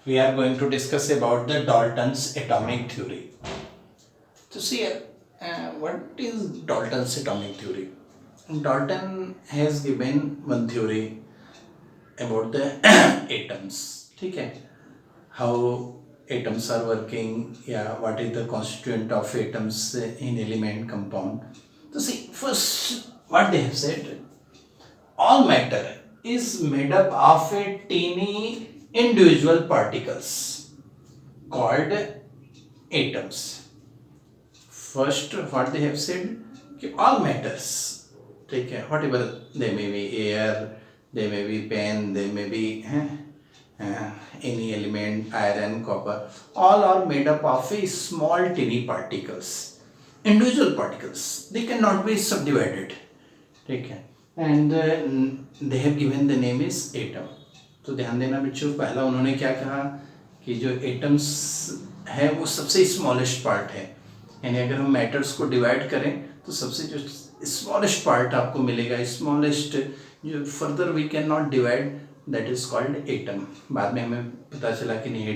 we are going to discuss about the Dalton's atomic theory. So see, what is Dalton's atomic theory? Dalton has given one theory about the atoms. ठीक है, how atoms are working, what is the constituent of atoms in element compound. So see, first what they have said, all matter is made up of a teeny individual particles called atoms. First what they have said कि all matters, ठीक है, whatever they may be, air, they may be pen, they may be any element, iron, copper, all are made up of a small tiny particles, individual particles, they cannot be subdivided, ठीक है, and they have given the name is atom. तो ध्यान देना बच्चों, पहला उन्होंने क्या कहा कि जो एटम्स है वो सबसे स्मॉलेस्ट पार्ट है, यानी अगर हम मैटर्स को डिवाइड करें तो सबसे जो स्मॉलेस्ट पार्ट आपको मिलेगा, स्मॉलेस्ट जो further we can not divide, that is called atom. बाद में हमें पता चला कि नहीं,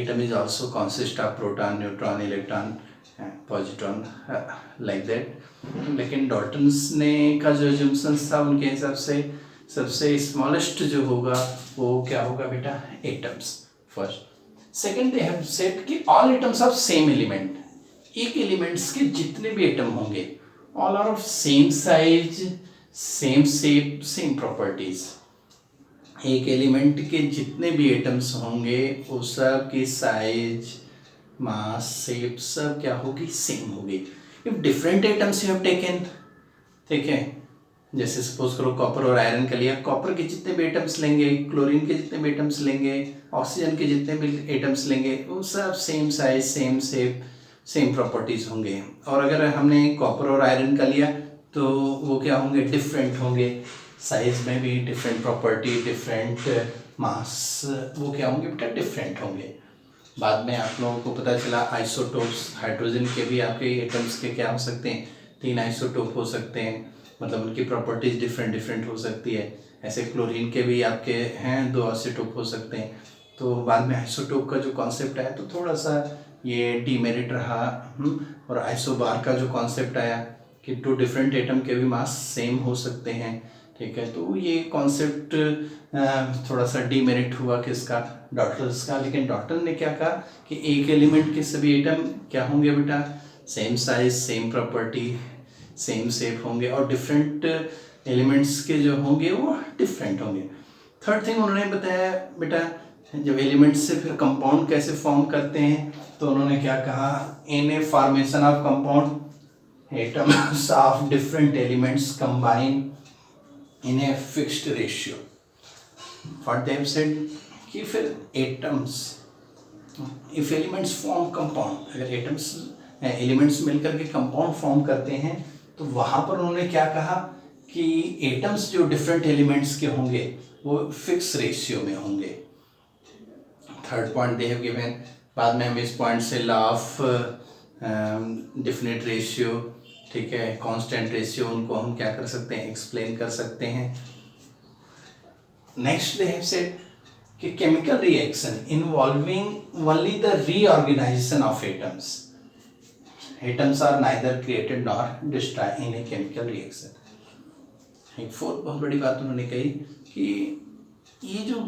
atom is also consist of proton, neutron, electron, positron, like that. लेकिन डॉल्टन्स ने का जो एजम्पशंस था उनके हिसाब से सबसे स्मॉलेस्ट जो होगा वो क्या होगा बेटा, atoms. First. Second, they have said कि all atoms of same element, एक एलिमेंट्स के जितने भी एटम होंगे, all are of same size, same shape, same properties. एक एलिमेंट के जितने भी एटम्स होंगे वो सब की साइज, मास, शेप सब क्या होगी, सेम होगी. If different atoms you have taken, ठीक है, जैसे सपोज करो कॉपर और आयरन का लिया, कॉपर के जितने भी एटम्स लेंगे, क्लोरीन के जितने भी एटम्स लेंगे, ऑक्सीजन के जितने भी एटम्स लेंगे, वो सब same size, same shape, same properties होंगे. और अगर हमने कॉपर और आयरन का लिया तो वो क्या होंगे, डिफरेंट होंगे, साइज में भी डिफरेंट प्रॉपर्टी, डिफरेंट मास, वो क्या होंगे बेटा, डिफरेंट होंगे. बाद में आप लोगों को पता चला आइसोटोप्स, हाइड्रोजन के भी आपके एटम्स के क्या हो सकते हैं, 3 आइसोटोप हो सकते हैं, मतलब उनकी प्रॉपर्टीज डिफरेंट डिफरेंट हो सकती है. ऐसे क्लोरीन के भी आपके हैं 2 आइसोटोप हो सकते हैं. तो बाद में आइसोटोप का जो कॉन्सेप्ट आया तो थोड़ा सा ये डीमेरिट रहा. और आइसोबार का जो कॉन्सेप्ट आया कि 2 डिफरेंट एटम के भी मास सेम हो सकते हैं, ठीक है, तो ये कॉन्सेप्ट थोड़ा सा डीमेरिट हुआ किसका, डॉल्टन्स का. लेकिन डॉल्टन ने क्या कहा कि एक एलिमेंट के सभी एटम क्या होंगे बेटा, same size, same property, same shape होंगे, और डिफरेंट एलिमेंट्स के जो होंगे वो डिफरेंट होंगे. थर्ड थिंग उन्होंने बताया बेटा, जब एलिमेंट्स से फिर कंपाउंड कैसे फॉर्म करते हैं, तो उन्होंने क्या कहा, in a formation of compound atoms of different elements combine in a fixed ratio. What they have said कि फिर atoms, if elements form compound, अगर एलिमेंट्स मिलकर के कंपाउंड फॉर्म करते हैं तो वहाँ पर उन्होंने क्या कहा कि एटम्स जो डिफरेंट एलिमेंट्स के होंगे वो फिक्स रेशियो में होंगे. Third point they have given. बाद में हम इस पॉइंट से लॉ ऑफ डेफिनेट रेशियो, ठीक है, कांस्टेंट रेशियो, उनको हम क्या कर सकते हैं, एक्सप्लेन कर सकते हैं. नेक्स्ट दे हैव सेड कि chemical reaction involving only the reorganisation of atoms, atoms are neither created nor destroy in a chemical reaction. एक फोर्थ बहुत बड़ी बात उन्होंने कही कि ये जो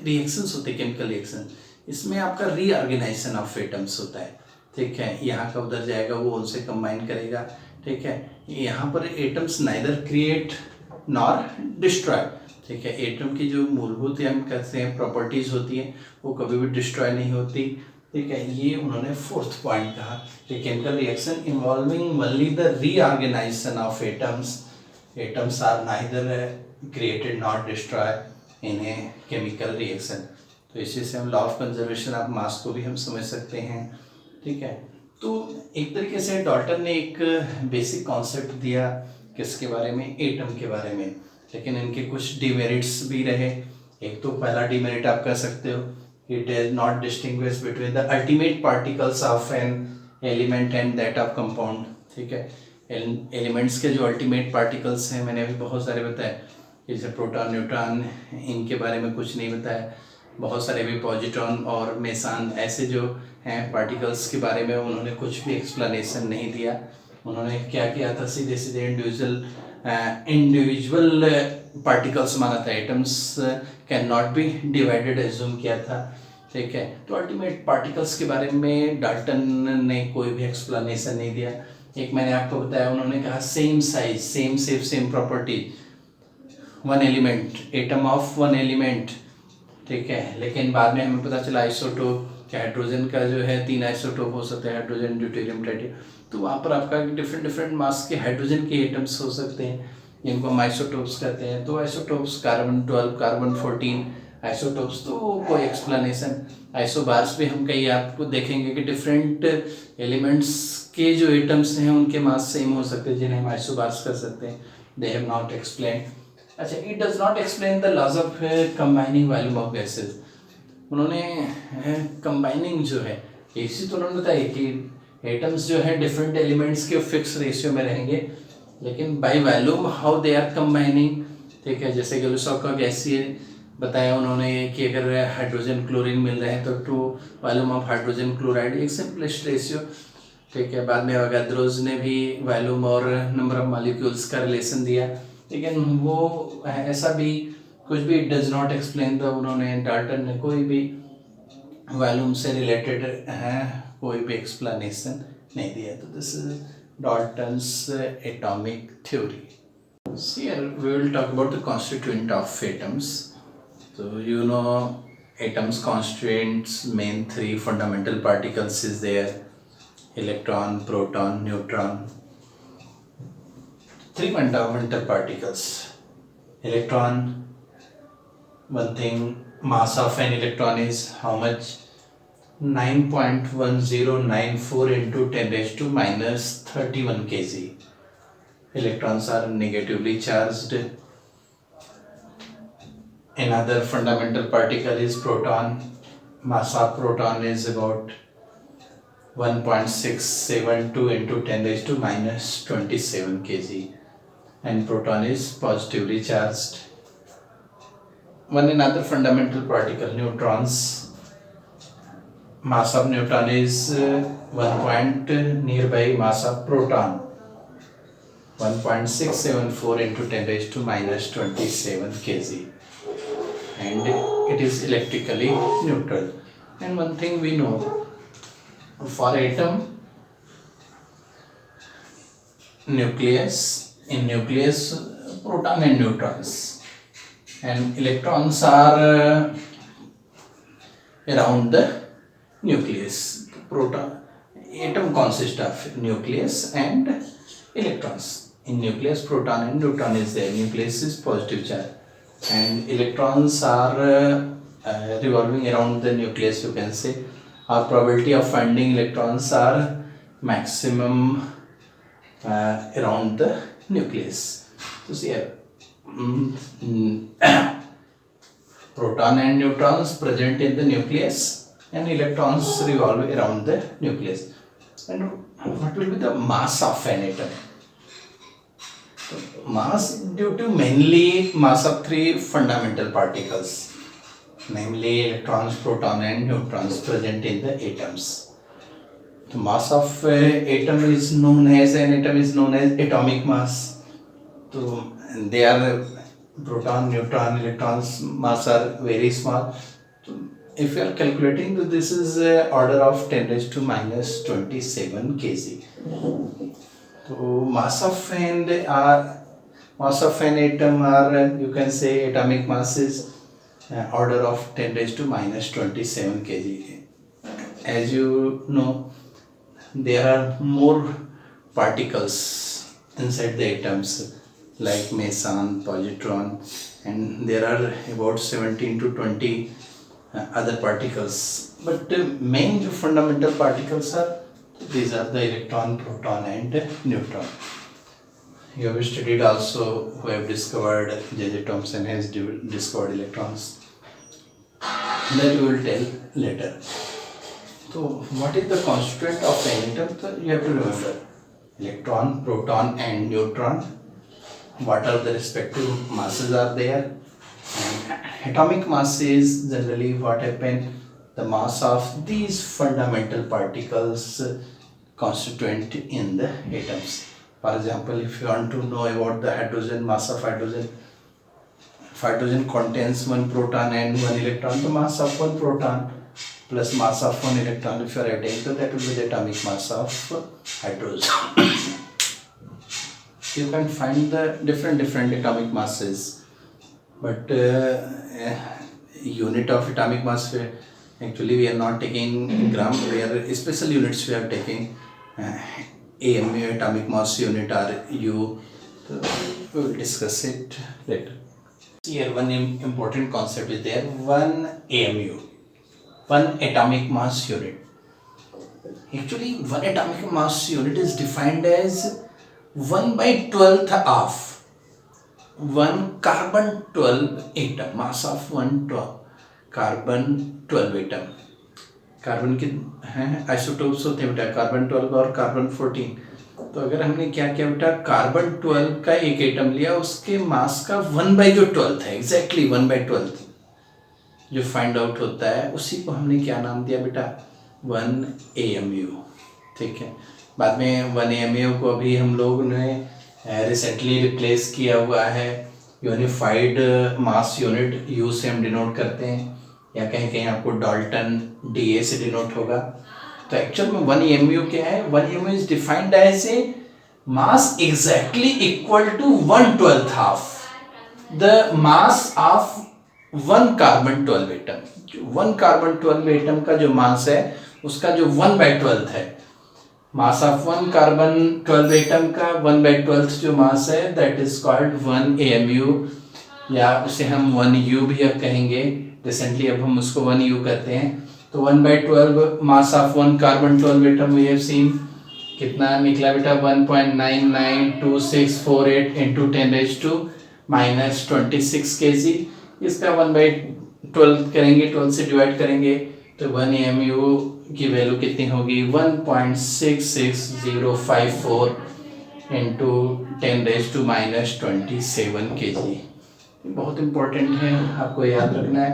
रिएक्शंस होते हैं, केमिकल रिएक्शन, इसमें आपका रीऑर्गेनाइजेशन ऑफ एटम्स होता है, ठीक है, यहाँ का उधर जाएगा, वो उनसे कंबाइन करेगा, ठीक है. यहाँ पर atoms neither create nor destroy, ठीक है, एटम की जो मूलभूत हम कहते हैं प्रॉपर्टीज होती हैं वो कभी भी डिस्ट्रॉय नहीं होती, ठीक है. ये उन्होंने फोर्थ पॉइंट कहा कि chemical reaction involving only the reorganisation of atoms, atoms are neither created not destroy in a chemical reaction. तो इसी से हम law of conservation of mass को भी हम समझ सकते हैं, ठीक है. तो एक तरीके से डॉल्टन ने एक बेसिक कॉन्सेप्ट दिया किसके बारे में, एटम के बारे में. लेकिन इनके कुछ डिमेरिट्स भी रहे. एक तो पहला डिमेरिट आप कह सकते हो, it is not distinguish between the ultimate particles of an element and that of compound, ठीक है. एलिमेंट्स के जो अल्टीमेट पार्टिकल्स हैं मैंने अभी बहुत सारे बताए, जैसे प्रोटॉन, न्यूट्रॉन, इनके बारे में कुछ नहीं बताया. बहुत सारे भी पॉजिट्रॉन और मेसान ऐसे जो हैं पार्टिकल्स के बारे में उन्होंने कुछ भी एक्सप्लेनेशन नहीं दिया। उन्होंने क्या किया था, सीधे सीधे इंडिविजुअल पार्टिकल्स माना था, atoms can not be divided assume किया था। ठीक है, तो अल्टीमेट पार्टिकल्स के बारे में डाल्टन ने कोई भी एक्सप्लेनेशन नहीं दिया। एक मैंने आपको बताया, उन्होंने कहा same size, same shape, same property, one element, atom of one element. ठीक है, लेकिन बाद में हमें पता चला आइसोटोप, क्या हाइड्रोजन का जो है 3 आइसोटोप हो सकते हैं, हाइड्रोजन, ड्यूटेरियम, ट्राइटियम। तो वहाँ पर आपका डिफरेंट डिफरेंट मास के हाइड्रोजन के एटम्स हो सकते हैं, जिनको हम आइसोटोप्स कहते हैं। तो आइसोटोप्स कार्बन 12, कार्बन 14 आइसोटोप्स, तो कोई एक्सप्लेनेशन। आइसोबार्स भी हम कई आपको देखेंगे कि डिफरेंट एलिमेंट्स के जो एटम्स हैं उनके मास सेम हो सकते हैं, जिन्हें हम आइसोबार्स कर सकते हैं। They have not explain. अच्छा, it does not explain the laws of combining volume of gases. उन्होंने कंबाइनिंग जो है, इसी तो उन्होंने बताया कि एटम्स जो है डिफरेंट एलिमेंट्स के फिक्स रेशियो में रहेंगे, लेकिन by volume how they are combining. ठीक है, जैसे गलुसॉफ का गैसीय बताया उन्होंने कि अगर हाइड्रोजन क्लोरीन मिल रहे हैं तो two volume of hydrogen chloride, एक सिंपलेस्ट रेशियो। ठीक है, बाद में अवोगाद्रोज ने भी वॉल्यूम और नंबर ऑफ मॉलिक्यूल्स का रिलेशन दिया, लेकिन वो ऐसा भी कुछ भी डज नॉट एक्सप्लेन द, उन्होंने डाल्टन ने कोई भी वॉल्यूम से रिलेटेड है कोई भी एक्सप्लेनेशन नहीं दिया। तो this is Dalton's atomic theory. Here we will talk about the constituent of atoms. So you know atoms constituents main 3 fundamental particles is there: electron, proton, neutron. 3 fundamental particles. Electron, one thing, mass of an electron is how much? 9.1094 into 10 raised to minus 31 kg. Electrons are negatively charged. Another fundamental particle is proton. Mass of proton is about 1.672 into 10 raised to minus 27 kg, and proton is positively charged. Another fundamental particle, neutrons. Mass of neutron is 1 nearby mass of proton, 1.674 into 10 raised to minus 27 kg, and it is electrically neutral. And one thing we know, for atom, nucleus, in nucleus proton and neutrons, and electrons are around the nucleus. Proton, atom consists of nucleus and electrons. In nucleus, proton and neutron is there. Nucleus is positive charge, and electrons are revolving around the nucleus. You can say our probability of finding electrons are maximum around the nucleus. So see here, proton and neutrons present in the nucleus, and electrons revolve around the nucleus. And what will be the mass of an atom? Mass due to mainly mass of 3 fundamental particles, namely electrons, proton and neutrons present in the atoms. The mass of atom is known as atomic mass. So they are proton, neutron, electrons mass are very small. So if you are calculating, this is order of 10 raised to minus 27 kg. So mass of an atom, or you can say atomic mass, is order of 10 raised to minus 27 kg. As you know, there are more particles inside the atoms like meson, positron, and there are about 17 to 20 other particles. But main fundamental particles are, these are the electron, proton and neutron. You have studied also who have discovered, J.J. Thomson has discovered electrons. That we will tell later. So what is the constituent of an atom? So you have to remember electron, proton and neutron. What are the respective masses are there, and atomic mass is generally what happen, the mass of these fundamental particles constituent in the atoms. For example, if you want to know about the hydrogen, mass of hydrogen, if hydrogen contains one proton and one electron, the mass of one proton plus mass of one electron, if you are adding, so that will be the atomic mass of hydrogen. You can find the different atomic masses, but unit of atomic mass, actually we are not taking gram, we are special units we are taking, AMU, atomic mass unit, or U. So we will discuss it later. Here one important concept is there, one AMU, one atomic mass unit. Actually one atomic mass unit is defined as 1/12 of one carbon 12 atom, mass of one carbon 12 atom. Carbon के हैं isotopes होते हैं बेटा, carbon 12 और carbon 14. तो अगर हमने क्या किया बेटा, कार्बन 12 का एक एटम लिया, उसके मास का 1/12 है, एग्जैक्टली 1/12 जो फाइंड आउट होता है, उसी को हमने क्या नाम दिया बेटा, 1 AMU. ठीक है, बाद में 1 AMU को अभी हम लोग ने रिसेंटली रिप्लेस किया हुआ है यूनिफाइड मास यूनिट, यू से हम डिनोट करते हैं, या कहीं कहीं आपको डाल्टन DA से डिनोट होगा. तो एक्चुअल में 1 AMU क्या है, 1 AMU is defined as a mass exactly equal to 1/12 of the mass of one carbon 12 atom. 1 carbon 12 atom का जो मास है, उसका जो 1/12 है, मास ऑफ 1 कार्बन 12 एटम का 1/12 जो मास है, दैट इज कॉल्ड 1 AMU, या उसे हम 1U भी अब कहेंगे. रिसेंटली अब हम उसको 1U कहते हैं. तो 1/12 mass of 1 carbon 12 atom we have seen, कितना निकला बेटा, 1.992648 इंटू 10⁻⁻26 kg. इसका 1/12 करेंगे, 12 से डिवाइड करेंगे, तो 1 AMU की वैल्यू कितनी होगी, 1.66054 इंटू 10⁻⁻27 kg. बहुत इंपॉर्टेंट है, आपको याद रखना है.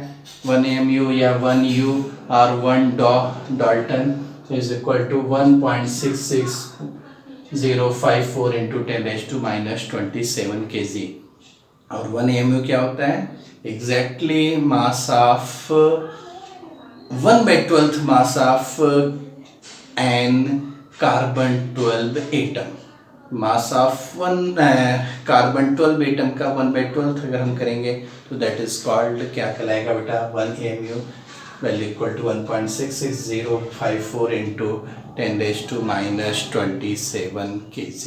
1 AMU या 1U और 1 dalton is equal to 1.66054 into 10⁻⁻27 kg. और 1 AMU क्या होता है, exactly mass of 1/12 mass of an carbon 12 atom. Mass of 1 carbon 12 atom का 1/12 अगर हम करेंगे, तो दैट इज कॉल्ड, क्या कहलाएगा बेटा, 1 AMU value equal to 1.66054 into 10⁻⁻27 kg.